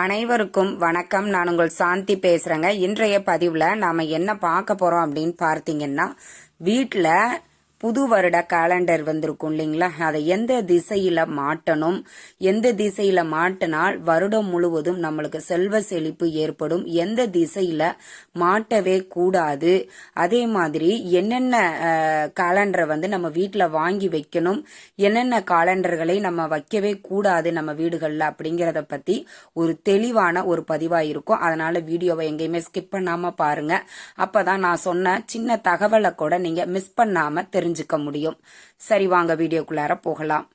அனைவருக்கும் வணக்கம். நான் உங்கள் சாந்தி பேசுறேங்க. இன்றைய பதிவுல நாம என்ன பார்க்க போறோம் அப்படின்னு பார்த்தீங்கன்னா, வீட்டில் புது வருட கேலண்டர் வந்திருக்கும் இல்லைங்களா, அதை எந்த திசையில மாட்டணும், எந்த திசையில மாட்டினால் வருடம் முழுவதும் நம்மளுக்கு செல்வ செழிப்பு ஏற்படும், எந்த திசையில மாட்டவே கூடாது, அதே மாதிரி என்னென்ன கேலண்டரை நம்ம வீட்டில் வாங்கி வைக்கணும், என்னென்ன கேலண்டர்களை நம்ம வைக்கவே கூடாது நம்ம வீடுகளில் அப்படிங்கிறத பத்தி ஒரு தெளிவான ஒரு பதிவா இருக்கும். அதனால வீடியோவை எங்கேயுமே ஸ்கிப் பண்ணாம பாருங்க. அப்பதான் நான் சொன்ன சின்ன தகவலை கூட நீங்க மிஸ் பண்ணாம தெரிஞ்சுக்க முடியும். சரி, வாங்க வீடியோக்குள்ளார போகலாம்.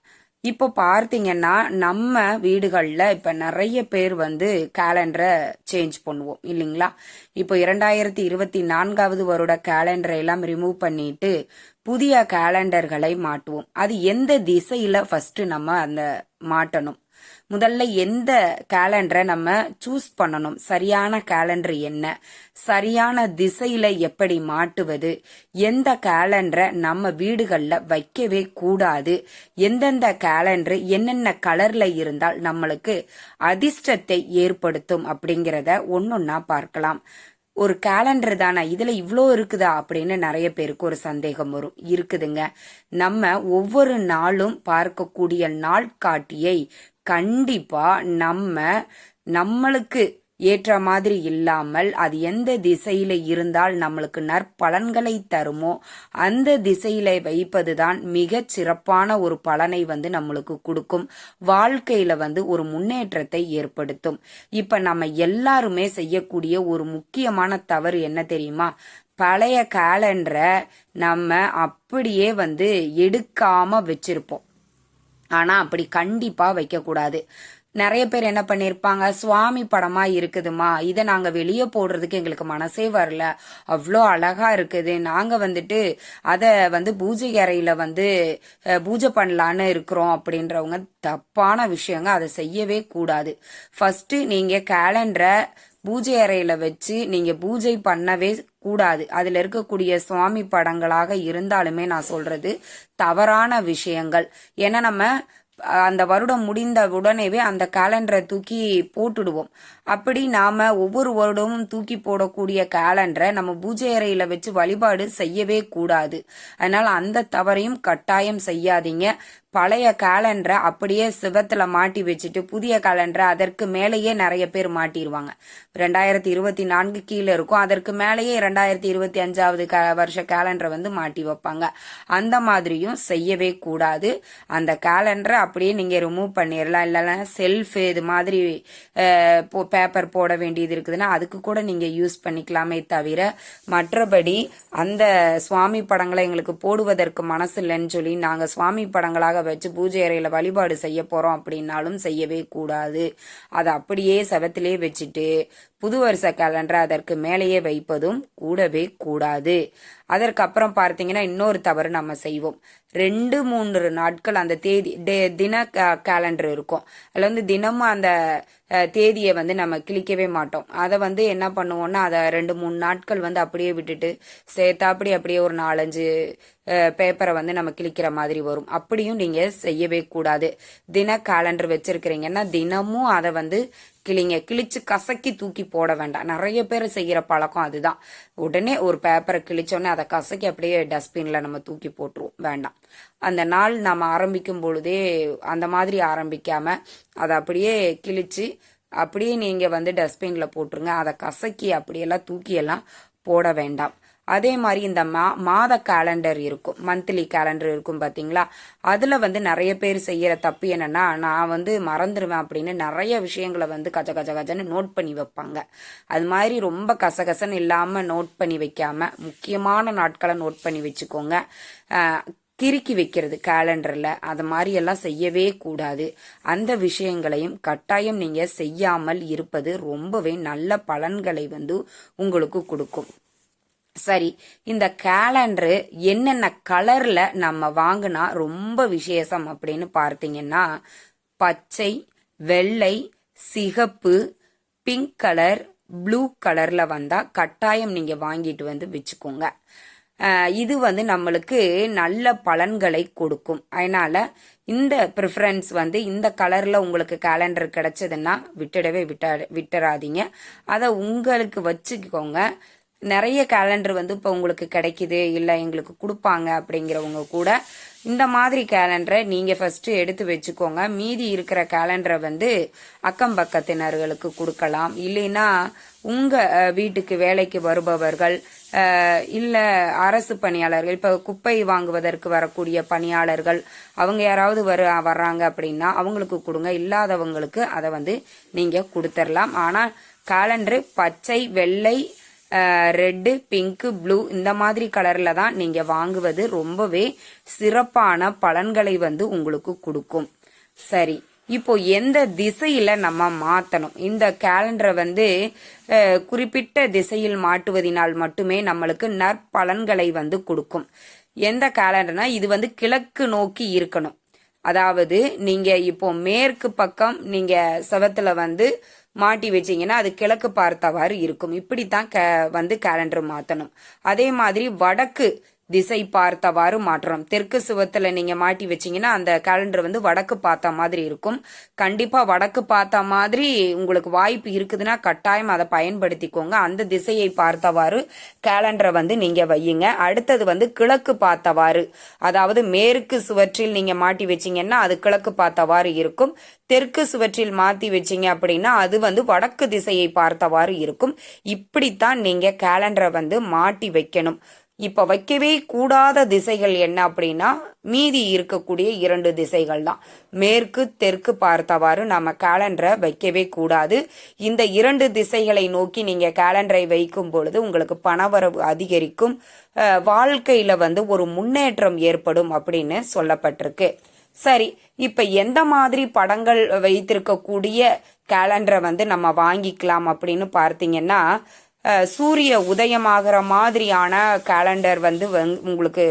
இப்போ பார்த்தீங்கன்னா, நம்ம வீடுகளில் இப்போ நிறைய பேர் கேலண்டரை சேஞ்ச் பண்ணுவோம் இல்லைங்களா. இப்போ 2024வது வருட கேலண்டரை எல்லாம் ரிமூவ் பண்ணிட்டு புதிய கேலண்டர்களை மாட்டுவோம். அது எந்த திசையில ஃபர்ஸ்ட் நம்ம அந்த மாட்டணும், முதல்ல எந்த கேலண்டரை நம்ம சூஸ் பண்ணணும், சரியான கேலண்டர் என்ன, சரியான திசையில எப்படி மாட்டுவது, எந்த கேலண்டரை நம்ம வீடுகள்ல வைக்கவே கூடாது, எந்தெந்த கேலண்டர் என்னென்ன கலர்ல இருந்தால் நம்மளுக்கு அதிர்ஷ்டத்தை ஏற்படுத்தும் அப்படிங்கிறத ஒன்னொன்னா பார்க்கலாம். ஒரு கேலண்டர் தானே, இதுல இவ்வளோ இருக்குதா அப்படின்னு நிறைய பேருக்கு ஒரு சந்தேகம் வரும். இருக்குதுங்க. நம்ம ஒவ்வொரு நாளும் பார்க்கக்கூடிய நாட்காட்டியை கண்டிப்பா நம்மளுக்கு ஏற்ற மாதிரி இல்லாமல் அது எந்த திசையில இருந்தால் நம்மளுக்கு நற்பலன்களை தருமோ அந்த திசையில வைப்பதுதான் மிக சிறப்பான ஒரு பலனை நம்மளுக்கு கொடுக்கும், வாழ்க்கையில ஒரு முன்னேற்றத்தை ஏற்படுத்தும். இப்ப நம்ம எல்லாருமே செய்யக்கூடிய ஒரு முக்கியமான தவறு என்ன தெரியுமா? பழைய கேலண்டரை நம்ம அப்படியே எடுக்காம வச்சிருப்போம். ஆனா அப்படி கண்டிப்பா வைக்க கூடாது. நிறைய பேர் என்ன பண்ணிருப்பாங்க, சுவாமி படமா இருக்குதுமா, இதை நாங்க வெளியே போடுறதுக்கு எங்களுக்கு மனசே வரல, அவ்வளோ அழகா இருக்குது, நாங்க அத பூஜை அறையில பூஜை பண்ணலான்னு இருக்கிறோம் அப்படின்றவங்க தப்பான விஷயங்க. அதை செய்யவே கூடாது. ஃபர்ஸ்ட் நீங்க கேலண்டரை பூஜை அறையில வச்சு நீங்க பூஜை பண்ணவே கூடாது. அதுல இருக்கக்கூடிய சுவாமி படங்களாக இருந்தாலுமே நான் சொல்றது தவறான விஷயங்கள். ஏன்னா நம்ம அந்த வருடம் முடிந்த உடனேவே அந்த கேலண்டரை தூக்கி போட்டுடுவோம். அப்படி நாம ஒவ்வொரு வருடமும் தூக்கி போடக்கூடிய கேலண்டரை நம்ம பூஜை அறையில வச்சு வழிபாடு செய்யவே கூடாது. அதனால அந்த தவறையும் கட்டாயம் செய்யாதீங்க. பழைய கேலண்டரை அப்படியே சிவத்துல மாட்டி வச்சுட்டு புதிய கேலண்டரை அதற்கு மேலேயே நிறைய பேர் மாட்டிடுவாங்க. 2024 கீழே இருக்கும், அதற்கு மேலேயே 2025வது வருஷ கேலண்டரை மாட்டி வைப்பாங்க. அந்த மாதிரியும் செய்யவே கூடாது. அந்த கேலண்டரை அப்படியே நீங்க ரிமூவ் பண்ணிடலாம். இல்லைன்னா செல்ஃப் இது மாதிரி பேப்பர் போட வேண்டியது இருக்குதுன்னா அதுக்கு கூட நீங்க யூஸ் பண்ணிக்கலாமே தவிர, மற்றபடி அந்த சுவாமி படங்களை எங்களுக்கு போடுவதற்கு மனசு இல்லைன்னு சொல்லி நாங்க சுவாமி படங்களாக வச்சு பூஜை அறையில வழிபாடு செய்ய போறோம் அப்படின்னாலும் செய்யவே கூடாது. அதை அப்படியே செவத்திலே வச்சுட்டு புது வருஷ கேலண்டர் அதற்கு மேலேயே வைப்பதும் கூடவே கூடாது. அதற்கப்புறம் பார்த்தீங்கன்னா இன்னொரு தவறு நம்ம செய்வோம். 2-3 நாட்கள் அந்த தேதி தின கேலண்டர் இருக்கும். அதுல தினமும் அந்த தேதியை நம்ம கிளிக்கவே மாட்டோம். அதை என்ன பண்ணுவோம்னா, அதை 2-3 நாட்கள் அப்படியே விட்டுட்டு சேர்த்தா அப்படியே ஒரு 4-5 பேப்பரை நம்ம கிளிக்கிற மாதிரி வரும். அப்படியும் நீங்க செய்யவே கூடாது. தின கேலண்டர் வச்சிருக்கிறீங்கன்னா தினமும் அதை கிழிச்சு கசக்கி தூக்கி போட வேண்டாம். நிறைய பேர் செய்யற பழக்கம் அதுதான். உடனே ஒரு பேப்பரை கிழிச்சோடனே அதை கசக்கி அப்படியே டஸ்ட்பின்ல நம்ம தூக்கி போட்டுருவோம். வேண்டாம். அந்த நாள் நம்ம ஆரம்பிக்கும் பொழுதே அந்த மாதிரி ஆரம்பிக்காம அதை அப்படியே கிழிச்சு அப்படியே நீங்க டஸ்ட்பின்ல போட்டுருங்க. அதை கசக்கி அப்படியெல்லாம் தூக்கியெல்லாம் போட வேண்டாம். அதே மாதிரி இந்த மாத கேலண்டர் இருக்கும், மந்த்லி கேலண்டர் இருக்கும் பாத்தீங்களா. அதுல நிறைய பேர் செய்யற தப்பு என்னன்னா, நான் மறந்துடுவேன் அப்படின்னு நிறைய விஷயங்களை கஜ கஜ கஜன்னு நோட் பண்ணி வைப்பாங்க. அது மாதிரி ரொம்ப கசகசன்னு இல்லாம நோட் பண்ணி வைக்காம முக்கியமான நாட்களை நோட் பண்ணி வச்சுக்கோங்க. கிறுக்கி வைக்கிறது கேலண்டர்ல அது மாதிரி எல்லாம் செய்யவே கூடாது. அந்த விஷயங்களையும் கட்டாயம் நீங்க செய்யாமல் இருப்பது ரொம்பவே நல்ல பலன்களை உங்களுக்கு கொடுக்கும். சரி, இந்த கேலண்டர் என்னென்ன கலர்ல நம்ம வாங்கினா ரொம்ப விசேஷம் அப்படின்னு பார்த்தீங்கன்னா, பச்சை, வெள்ளை, சிகப்பு, பிங்க் கலர், ப்ளூ கலர்ல வந்தா கட்டாயம் நீங்க வாங்கிட்டு வச்சுக்கோங்க. இது வந்து நம்மளுக்கு நல்ல பலன்களை கொடுக்கும். அதனால இந்த ப்ரிஃபரன்ஸ் வந்து இந்த கலர்ல உங்களுக்கு கேலண்டர் கிடைச்சதுன்னா விட்டுறாதீங்க. அதை உங்களுக்கு வச்சுக்கோங்க. நிறைய கேலண்டர் வந்து இப்போ உங்களுக்கு கிடைக்குது, இல்லை எங்களுக்கு கொடுப்பாங்க அப்படிங்கிறவங்க கூட இந்த மாதிரி கேலண்டரை நீங்கள் ஃபர்ஸ்ட் எடுத்து வச்சுக்கோங்க. மீதி இருக்கிற கேலண்டரை வந்து அக்கம் பக்கத்தினர்களுக்கு கொடுக்கலாம். இல்லைன்னா உங்கள் வீட்டுக்கு வேலைக்கு வருபவர்கள், இல்லை அரசு பணியாளர்கள், இப்போ குப்பை வாங்குவதற்கு வரக்கூடிய பணியாளர்கள், அவங்க யாராவது வர்றாங்க அப்படின்னா அவங்களுக்கு கொடுங்க. இல்லாதவங்களுக்கு அதை வந்து நீங்கள் கொடுத்துடலாம். ஆனால் கேலண்டரு பச்சை, வெள்ளை, ரெட்டு, பிங்க், ப்ளூ இந்த மாதிரி கலர்ல தான் நீங்க வாங்குவது ரொம்பவே சிறப்பான பலன்களை வந்து உங்களுக்கு கொடுக்கும். சரி, இப்போ எந்த திசையில நம்ம மாத்தணும்? இந்த கேலண்டரை வந்து குறிப்பிட்ட திசையில் மாட்டுவதனால் மட்டுமே நம்மளுக்கு நற்பலன்களை வந்து கொடுக்கும். எந்த கேலண்டர்னா இது வந்து கிழக்கு நோக்கி இருக்கணும். அதாவது நீங்க இப்போ மேற்கு பக்கம் நீங்க செவத்துல வந்து மாட்டி வச்சீங்கன்னா அது கிழக்கு பார்த்தவாறு இருக்கும். இப்படித்தான் வந்து கேலண்டர் மாத்தணும். அதே மாதிரி வடக்கு திசை பார்த்தவாறு மாற்றணும். தெற்கு சுவத்துல நீங்க மாட்டி வச்சீங்கன்னா அந்த கேலண்டர் வந்து வடக்கு பார்த்த மாதிரி இருக்கும். கண்டிப்பா வடக்கு பார்த்த மாதிரி உங்களுக்கு வாய்ப்பு இருக்குதுன்னா கட்டாயம் அதை பயன்படுத்திக்கோங்க. அந்த திசையை பார்த்தவாறு கேலண்டரை வந்து நீங்க வையுங்க. அடுத்தது வந்து கிழக்கு பார்த்தவாறு, அதாவது மேற்கு சுவற்றில் நீங்க மாட்டி வச்சீங்கன்னா அது கிழக்கு பார்த்தவாறு இருக்கும். தெற்கு சுவற்றில் மாத்தி வச்சீங்க அப்படின்னா அது வந்து வடக்கு திசையை பார்த்தவாறு இருக்கும். இப்படித்தான் நீங்க கேலண்டரை வந்து மாட்டி வைக்கணும். இப்ப வைக்கவே கூடாத திசைகள் என்ன அப்படின்னா மீதி இருக்கக்கூடிய 2 திசைகள் தான். மேற்கு தெற்கு பார்த்தவாறு நம்ம கேலண்டரை வைக்கவே கூடாது. இந்த 2 திசைகளை நோக்கி நீங்க கேலண்டரை வைக்கும் பொழுது உங்களுக்கு பணவரவு அதிகரிக்கும், வாழ்க்கையில வந்து ஒரு முன்னேற்றம் ஏற்படும் அப்படின்னு சொல்லப்பட்டிருக்கு. சரி, இப்ப எந்த மாதிரி படங்கள் வைத்திருக்கக்கூடிய கேலண்டரை வந்து நம்ம வாங்கிக்கலாம் அப்படின்னு பார்த்தீங்கன்னா, சூரிய உதயமாகிற மாதிரியான கேலண்டர் வந்து உங்களுக்கு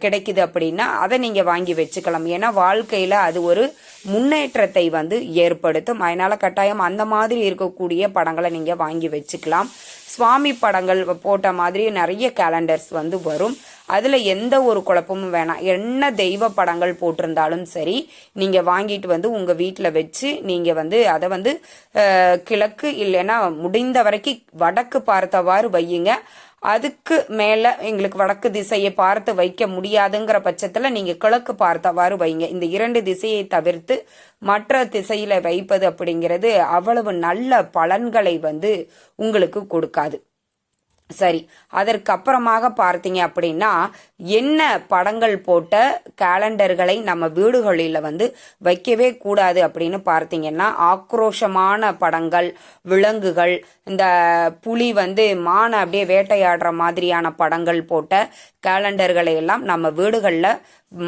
கிடைக்குது அப்படின்னா அதை நீங்க வாங்கி வச்சுக்கலாம். ஏன்னா வாழ்க்கையில அது ஒரு முன்னேற்றத்தை வந்து ஏற்படுத்தும். அதனால கட்டாயம் அந்த மாதிரி இருக்கக்கூடிய படங்களை நீங்க வாங்கி வச்சுக்கலாம். சுவாமி படங்கள் போட்ட மாதிரி நிறைய கேலண்டர்ஸ் வந்து வரும். அதுல எந்த ஒரு குழப்பமும் வேணாம். என்ன தெய்வ படங்கள் போட்டிருந்தாலும் சரி நீங்க வாங்கிட்டு வந்து உங்க வீட்டுல வச்சு நீங்க வந்து அதை வந்து கிழக்கு இல்லைன்னா முடிந்த வரைக்கும் வடக்கு பார்த்தவாறு வையுங்க. அதுக்கு மேல எங்களுக்கு வடக்கு திசையை பார்த்து வைக்க முடியாதுங்கிற பட்சத்துல நீங்க கிழக்கு பார்த்தவாறு வைங்க. இந்த 2 திசையை தவிர்த்து மற்ற திசையில வைப்பது அப்படிங்கிறது அவ்வளவு நல்ல பலன்களை வந்து உங்களுக்கு கொடுக்காது. சரி, அதற்கப்புறமாக பார்த்தீங்க அப்படின்னா என்ன படங்கள் போட்ட கேலண்டர்களை நம்ம வீடுகளில் வந்து வைக்கவே கூடாது அப்படின்னு பார்த்தீங்கன்னா, ஆக்ரோஷமான படங்கள், விலங்குகள், இந்த புலி வந்து மானை அப்படியே வேட்டையாடுற மாதிரியான படங்கள் போட்ட கேலண்டர்களை எல்லாம் நம்ம வீடுகளில்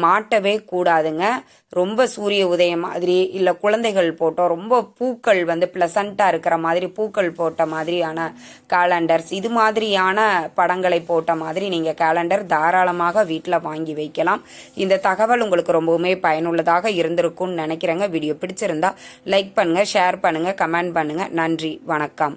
மாட்டவே கூடாதுங்க. ரொம்ப சூரிய உதயம் மாதிரி இல்லை குழந்தைகள் போட்டோம் ரொம்ப பூக்கள் வந்து பிளசண்டா இருக்கிற மாதிரி பூக்கள் போட்ட மாதிரியான கேலண்டர்ஸ், இது மாதிரியான படங்களை போட்ட மாதிரி நீங்க கேலண்டர் தாராளமாக வீட்டில் வாங்கி வைக்கலாம். இந்த தகவல் உங்களுக்கு ரொம்பவுமே பயனுள்ளதாக இருந்திருக்கும்னு நினைக்கிறேங்க. வீடியோ பிடிச்சிருந்தா லைக் பண்ணுங்க, ஷேர் பண்ணுங்க, கமெண்ட் பண்ணுங்க. நன்றி, வணக்கம்.